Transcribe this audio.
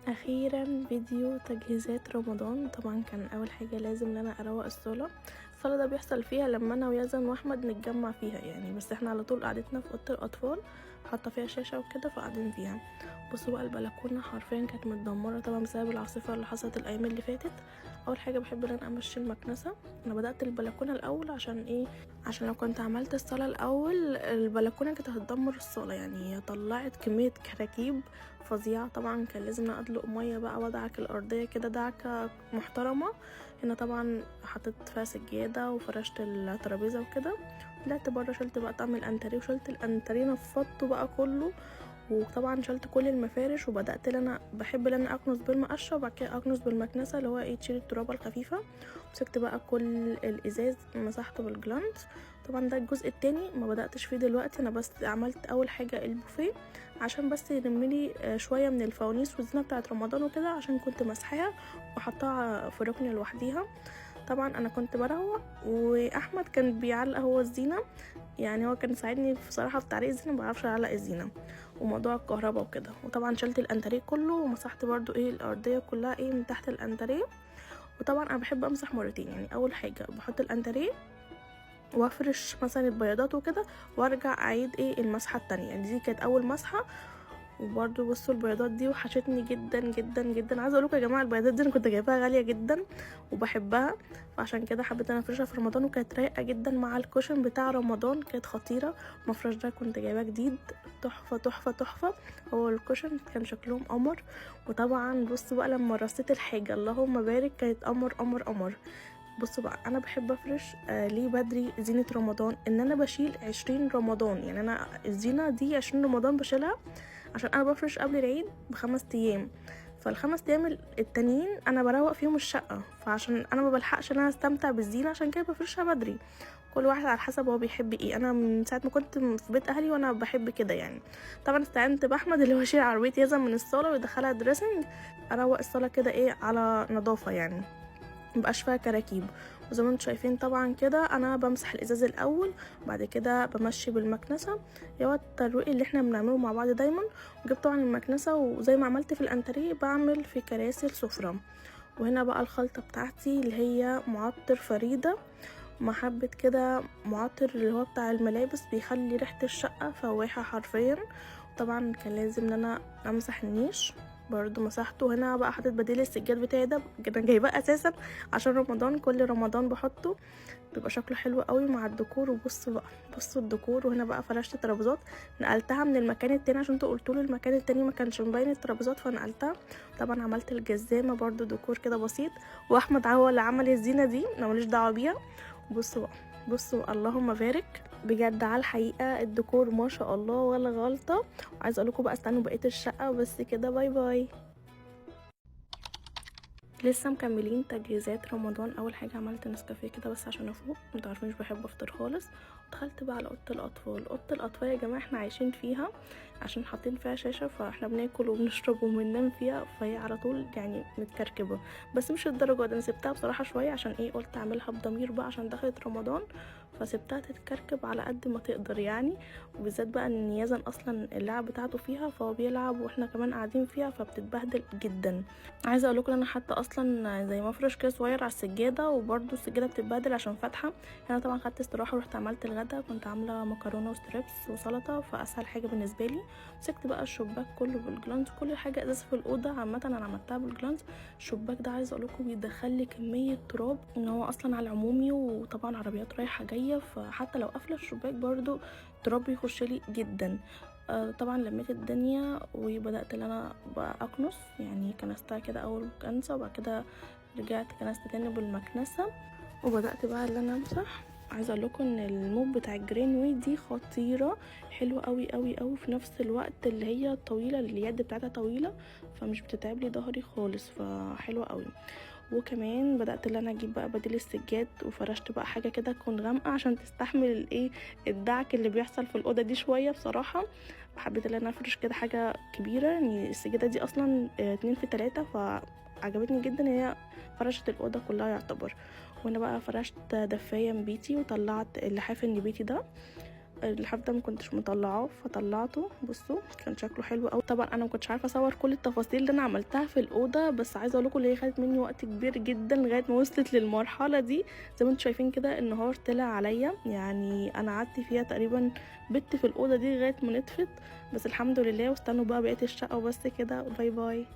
اخيرا فيديو تجهيزات رمضان. طبعا كان اول حاجه لازم ان انا اروق الصاله. ده بيحصل فيها لما انا ويزن واحمد نتجمع فيها يعني، بس احنا على طول قعدتنا في اوضه الاطفال، حاطه فيها شاشه وكده فقاعدين فيها. بصوا بقى البلكونه حرفيا كانت متدمره طبعا بسبب العاصفه اللي حصلت الايام اللي فاتت. اول حاجه بحب ان انا امشي المكنسه. انا بدات البلكونه الاول عشان ايه؟ عشان لو كنت عملت الصاله الاول البلكونه كانت هتدمر الصاله، يعني هي طلعت كميه كراكيب فظيعه. طبعا كان لازم ادلق ميه بقى وادعك الارضيه كده دعكه محترمه. هنا طبعا حطيت فيها سجاده وفرشت الترابيزه وكده. طلعت بره شلت بقى طقم الانتريه وشلت الانتريه نفضته بقى كله، وطبعا شلت كل المفارش وبدات ان انا بحب ان انا اكنس بالمقشه وبعد كده اكنس بالمكنسه اللي هو ايه تشيل الترابه الخفيفه. مسكت بقى كل الازاز مسحته بالجلانس. طبعا ده الجزء التاني ما بداتش فيه دلوقتي، انا بس عملت اول حاجه البوفيه عشان بس يلملي شويه من الفوانيس والزينه بتاعه رمضان وكده، عشان كنت مسحاها وحطها في ركن لوحديها. طبعا انا كنت بروق واحمد كان بيعلق هو الزينه، يعني هو كان ساعدني بصراحه في تعليق الزينه، ما بعرفش اعلق الزينه وموضوع الكهرباء وكده. وطبعا شلت الانتريه كله ومسحت برضو ايه الارضيه كلها ايه من تحت الانتريه. وطبعا انا بحب امسح مرتين، يعني اول حاجه بحط الانتريه وافرش مثلا البياضات وكده وارجع اعيد ايه المسحه التانية، يعني دي كانت اول مسحه. وبرده بصوا البياضات دي وحشتني جدا جدا جدا. عايزه اقولكم يا جماعه البياضات دي انا كنت جايباها غاليه جدا وبحبها، فعشان كده حبيت انا افرشها في رمضان، وكانت رايقه جدا مع الكوشن بتاع رمضان، كانت خطيره. المفرش ده كنت جايباه جديد، تحفه تحفه تحفه. هو الكوشن كان شكلهم قمر. وطبعا بصوا بقى لما رصيت الحاجه اللهم بارك كانت قمر قمر قمر. بصوا بقى انا بحب افرش ليه بدري زينة رمضان، ان انا بشيل 20 رمضان، يعني انا الزينة دي 20 رمضان بشيلها عشان انا بفرش قبل العيد ب5 ايام. فالخمس ايام التانيين انا بروق فيهم الشقة، فعشان انا ما بلحقش ان انا استمتع بالزينة عشان كده بفرشها بدري. كل واحد على حسب هو بيحب ايه. انا من ساعه ما كنت في بيت اهلي وانا بحب كده يعني. طبعا استعنت باحمد اللي هو يشيل عربيه يزن من الصاله ويدخلها دريسنج، اروق الصاله كده ايه على نظافه يعني مبقاش فيها كراكيب. وزي ما انتم شايفين طبعا كده انا بمسح الازاز الاول وبعد كده بمشي بالمكنسه، هو الترويق اللي احنا بنعمله مع بعض دايما. وجبت طبعا المكنسه وزي ما عملت في الانتريه بعمل في كراسي السفره. وهنا بقى الخلطه بتاعتي اللي هي معطر فريده، محبة كده معطر اللي هو بتاع الملابس بيخلي ريحة الشقة فواحة حرفيا. طبعا كان لازم ان انا امسح النيش برضو مسحته. هنا بقى حطيت بديل السجاد بتاعي ده انا جايباه اساسا عشان رمضان، كل رمضان بحطه بيبقى شكله حلو قوي مع الديكور. وبصوا بقى بصوا الديكور. وهنا بقى فرشت ترابيزات نقلتها من المكان التاني عشان انتوا قلتولي المكان التاني ما كانش مبين الترابيزات فنقلتها. طبعا عملت الجزامه برضو ديكور كده بسيط، واحمد هو اللي عمل الزينه دي انا ماليش دعوه بيها. بصوا بقى بصوا اللهم بارك بجد على الحقيقه الديكور ما شاء الله ولا غلطه. وعايزه اقول لكم بقى استنوا بقيه الشقه بس كده. باي باي. لسه مكملين تجهيزات رمضان. اول حاجه عملت نسكافيه كده بس عشان افوق، انتوا عارفين مش بحب افطر خالص. دخلت بقى على اوضه الاطفال. اوضه الاطفال يا جماعه احنا عايشين فيها عشان حاطين فيها شاشه، فاحنا بناكل وبنشرب وبننام فيها، فهي على طول يعني متكركبه. بس مش الدرجه دي، انا سبتها بصراحه شويه عشان ايه قلت اعملها بضمير بقى عشان دخلت رمضان، فسبتها تتكركب على قد ما تقدر يعني. وبالذات بقى ان يزن اصلا اللعب بتاعته فيها فهو بيلعب واحنا كمان قاعدين فيها فبتتبهدل جدا. عايزه اقول لكم انا حتى اصلا زي مفرش كده صغير على السجاده، وبرده السجاده بتتبهدل عشان فاتحه. هنا طبعا خدت استراحه ورحت عملت الغدا، كنت عامله مكرونه وستريبس وسلطه فاسهل حاجه بالنسبه لي. مسكت بقى الشباك كله بالجلانس، كل حاجه ازاز في الاوضه عامه انا عملتها بالجلانس. الشباك ده عايزه اقول لكم بيدخل لي كميه تراب ان هو اصلا على العمومي، وطبعا عربيات رايحه جايه فحتى لو قافله الشباك برده تراب بيخش لي جدا. طبعا لميت الدنيا وبدات ان انا بقى اكنس، يعني كنستها كده اول كنسه وبعد كده رجعت كنست تاني بالمكنسه وبدات بقى ان انا امسح. عايزه اقول لكم ان الموب بتاع الجرين واي دي خطيره، حلوه قوي قوي قوي في نفس الوقت اللي هي طويله، اليد بتاعتها طويله فمش بتتعب لي ظهري خالص، فحلوه قوي. وكمان بدات ان انا اجيب بقى بديل السجاد وفرشت بقى حاجه كده تكون غامقه عشان تستحمل الايه الدعك اللي بيحصل في الاوضه دي شويه بصراحه. حبيت ان انا افرش كده حاجه كبيره، يعني السجاده دي اصلا 2 في 3 فعجبتني جدا، هي فرشت الاوضه كلها يعتبر. وانا بقى فرشت دفايه من بيتي وطلعت اللحاف اللي بيتي ده. الحاف ده ما كنتش مطلعاه فطلعته. بصوا كان شكله حلو قوي. طبعا انا ما كنتش عارفه اصور كل التفاصيل اللي انا عملتها في الاوضه، بس عايزه اقول لكم اللي هي خدت مني وقت كبير جدا لغايه ما وصلت للمرحله دي. زي ما انتم شايفين كده النهار طلع عليا، يعني انا قعدت فيها تقريبا بت في الاوضه دي لغايه ما نطفت، بس الحمد لله. واستنوا بقى بقيه الشقه وبس كده. باي باي.